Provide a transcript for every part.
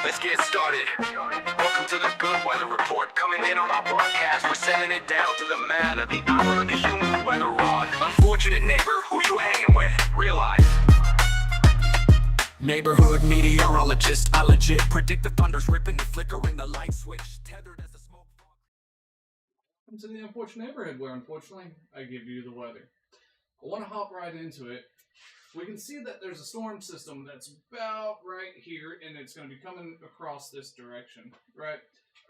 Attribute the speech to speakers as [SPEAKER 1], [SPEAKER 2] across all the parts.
[SPEAKER 1] Let's get started. Welcome to the Good Weather Report. Coming in on our broadcast, we're sending it down to the man of the hour of the human weather rod. Unfortunate neighbor, who you hanging with? Realize. Neighborhood meteorologist, I legit predict the thunder's ripping and flickering the light switch, tethered as a smoke fog.
[SPEAKER 2] Welcome to the Unfortunate Neighborhood, where unfortunately I give you the weather. I want to hop right into it. We can see that there's a storm system that's about right here, and it's going to be coming across this direction, right?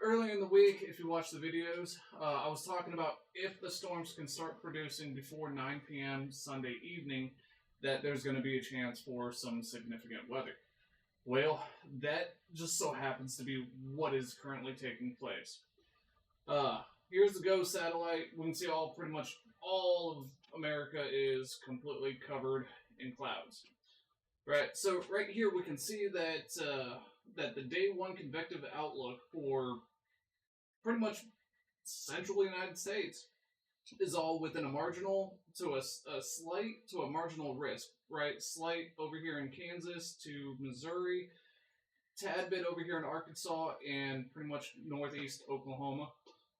[SPEAKER 2] Early in the week, if you watch the videos, I was talking about if the storms can start producing before 9 p.m. Sunday evening, that there's going to be a chance for some significant weather. Well, that just so happens to be what is currently taking place. Here's the GOES satellite. We can see pretty much all of America is completely covered in clouds. Right, so right here we can see that that the day one convective outlook for pretty much central United States is all within a marginal to a slight to a marginal risk. Right, slight over here in Kansas to Missouri, tad bit over here in Arkansas, and pretty much northeast Oklahoma.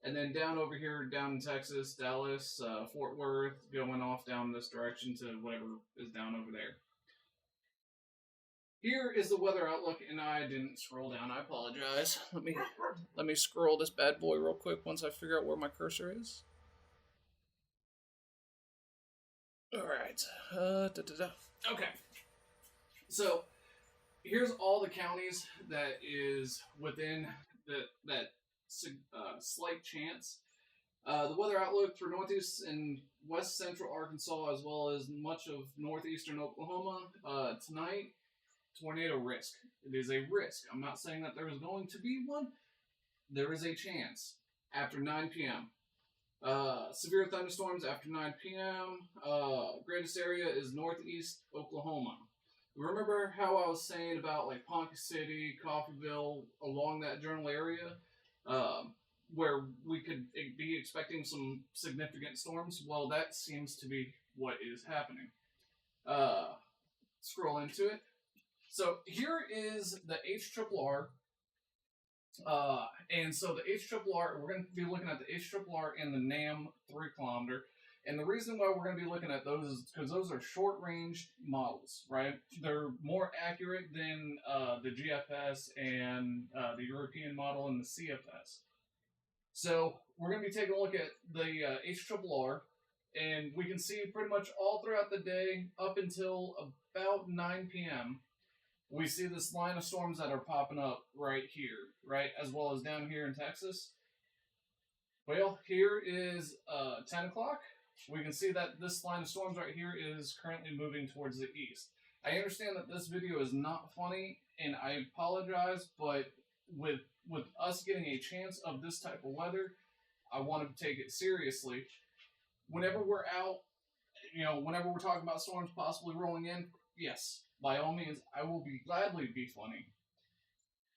[SPEAKER 2] And then down over here, down in Texas, Dallas, Fort Worth, going off down this direction to whatever is down over there. Here is the weather outlook, and I didn't scroll down. I apologize. Let me scroll this bad boy real quick once I figure out where my cursor is. All right. Okay. So here's all the counties that is within that slight chance. The weather outlook for northeast and west central Arkansas, as well as much of northeastern Oklahoma, tonight, tornado risk. It is a risk. I'm not saying that there is going to be one. There is a chance after 9 p.m. Severe thunderstorms after 9 p.m. Greatest area is northeast Oklahoma. Remember how I was saying about like Ponca City, Coffeyville, along that general area? Where we could be expecting some significant storms. Well, that seems to be what is happening. Scroll into it. So here is the HRRR. And so the HRRR, we're going to be looking at the HRRR and the NAM 3 kilometer. And the reason why we're going to be looking at those is because those are short-range models, right? They're more accurate than the GFS and the European model and the CFS. So we're going to be taking a look at the HRRR, and we can see pretty much all throughout the day up until about 9 p.m. we see this line of storms that are popping up right here, right, as well as down here in Texas. Well, here is 10 o'clock. We can see that this line of storms right here is currently moving towards the east. I understand that this video is not funny, and I apologize, but with us getting a chance of this type of weather, I want to take it seriously. Whenever we're out, whenever we're talking about storms possibly rolling in, yes, by all means, I will gladly be funny.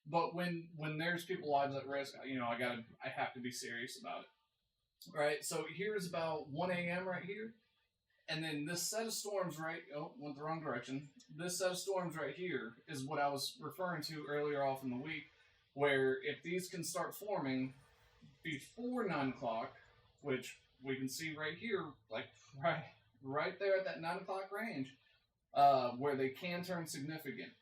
[SPEAKER 2] But when there's people lives at risk, I have to be serious about it. All right, so here's about 1 a.m. right here. And then this set of storms went the wrong direction. This set of storms right here is what I was referring to earlier off in the week, where if these can start forming before 9 o'clock, which we can see right here, like right there at that 9 o'clock range, where they can turn significant.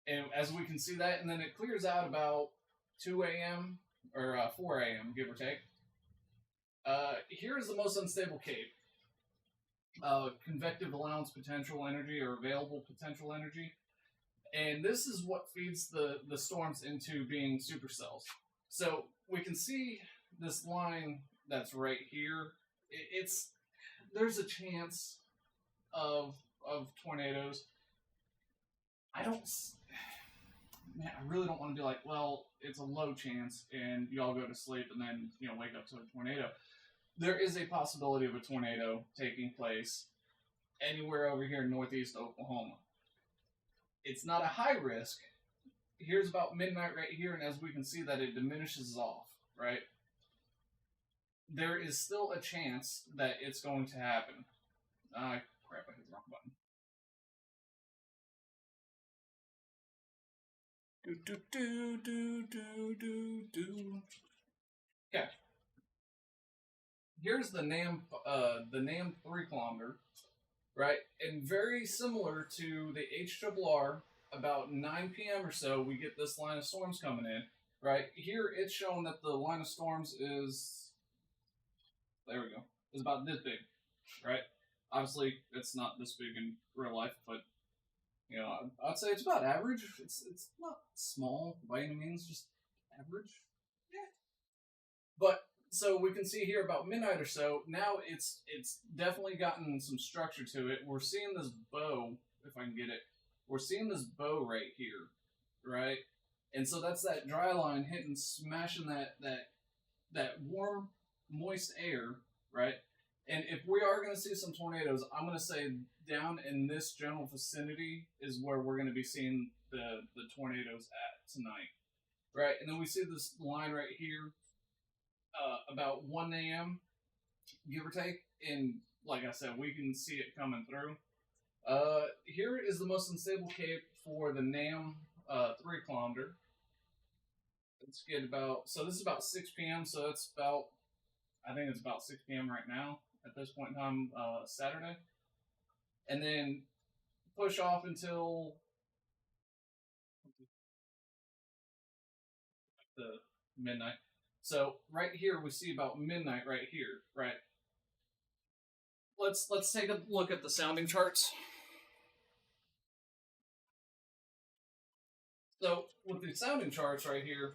[SPEAKER 2] And as we can see that, and then it clears out about 2 a.m. or 4 a.m., give or take. Here is the most unstable cape. Convective allowance potential energy or available potential energy. And this is what feeds the storms into being supercells. So we can see this line that's right here. There's a chance of tornadoes. I really don't want to be like, well, it's a low chance, and y'all go to sleep and then wake up to a tornado. There is a possibility of a tornado taking place anywhere over here in northeast Oklahoma. It's not a high risk. Here's about midnight right here, and as we can see that it diminishes off, right? There is still a chance that it's going to happen. Crap, I hit the wrong button. Do do do do do do do. Okay. Here's the NAM 3 kilometer, right? And very similar to the HRRR, about 9 p.m. or so, we get this line of storms coming in, right? Here it's showing that the line of storms is, there we go, is about this big, right? Obviously, it's not this big in real life, but you know, I'd say it's about average. It's not small by any means, just average. Yeah. But so we can see here about midnight or so. Now it's definitely gotten some structure to it. We're seeing this bow, if I can get it. We're seeing this bow right here, right? And so that's that dry line hitting, smashing that warm, moist air, right? And if we are going to see some tornadoes, I'm going to say down in this general vicinity is where we're going to be seeing the tornadoes at tonight, right? And then we see this line right here, about 1 a.m., give or take, and like I said, we can see it coming through. Here is the most unstable cape for the NAM 3 kilometer. Let's get about, so this is about 6 p.m., so it's about, I think it's about 6 p.m. right now at this point in time, Saturday. And then push off until the midnight. So right here we see about midnight right here, right? Let's take a look at the sounding charts. So with the sounding charts right here,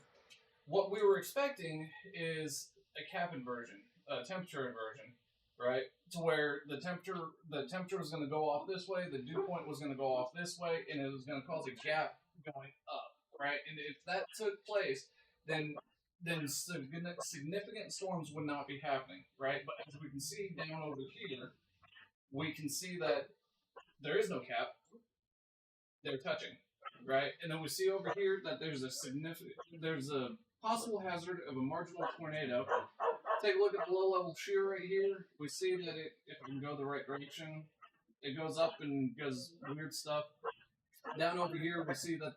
[SPEAKER 2] what we were expecting is a cap inversion, a temperature inversion, right? To where the temperature was going to go off this way, the dew point was going to go off this way, and it was going to cause a gap going up, right? And if that took place, then significant storms would not be happening, right? But as we can see down over here, we can see that there is no cap. They're touching, right? And then we see over here that there's a possible hazard of a marginal tornado. Take a look at the low-level shear right here. We see that if it can go the right direction, it goes up and does weird stuff. Down over here, we see that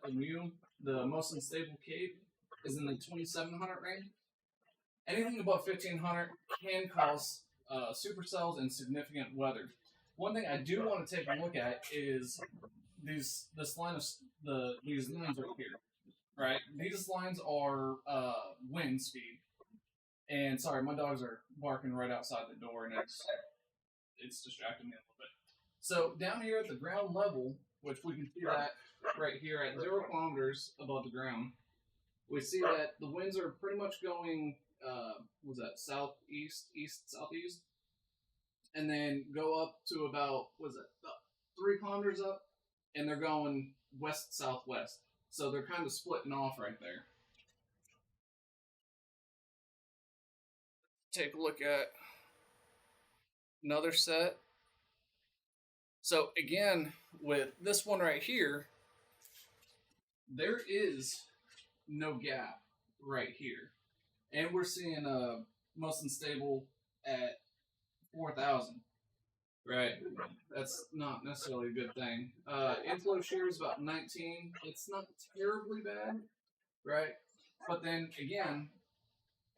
[SPEAKER 2] the most unstable cape, is in the 2700 range. Anything above 1500 can cause supercells and significant weather. One thing I do want to take a look at is these lines right here, right? These lines are wind speed. And sorry, my dogs are barking right outside the door, and it's distracting me a little bit. So down here at the ground level, which we can see that right here at 0 kilometers above the ground, we see that the winds are pretty much going, southeast, southeast, and then go up to about 3 kilometers up, and they're going west, southwest. So they're kind of splitting off right there. Take a look at another set. So again, with this one right here, there is no gap right here. And we're seeing most unstable at 4,000, right? That's not necessarily a good thing. Inflow shear is about 19. It's not terribly bad, right? But then again,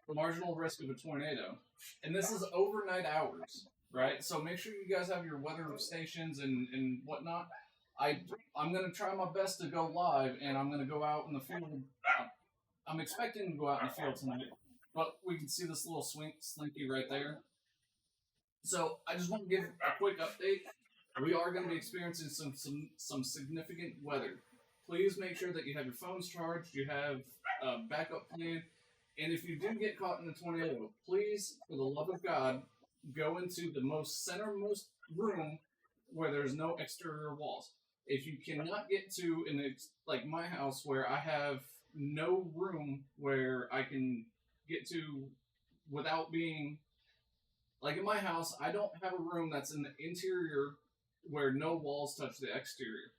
[SPEAKER 2] the marginal risk of a tornado. And this is overnight hours, right? So make sure you guys have your weather stations and whatnot. I'm going to try my best to go live, and I'm going to go out in the field. I'm expecting to go out in the field tonight, but we can see this little slinky right there. So I just want to give a quick update. We are going to be experiencing some significant weather. Please make sure that you have your phones charged, you have a backup plan, and if you do get caught in a tornado, please, for the love of God, go into the most centermost room where there's no exterior walls. If you cannot get to, like my house, where I have no room where I can get to without being, like in my house, I don't have a room that's in the interior where no walls touch the exterior,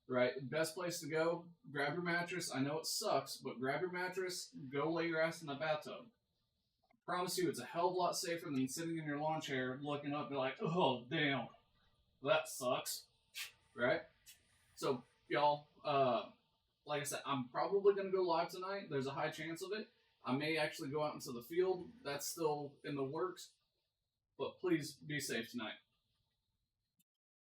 [SPEAKER 2] right? Best place to go, grab your mattress. I know it sucks, but grab your mattress, go lay your ass in the bathtub. I promise you, it's a hell of a lot safer than sitting in your lawn chair looking up and like, oh, damn, that sucks, right? So, y'all, like like I said, I'm probably going to go live tonight. There's a high chance of it. I may actually go out into the field. That's still in the works. But please be safe tonight.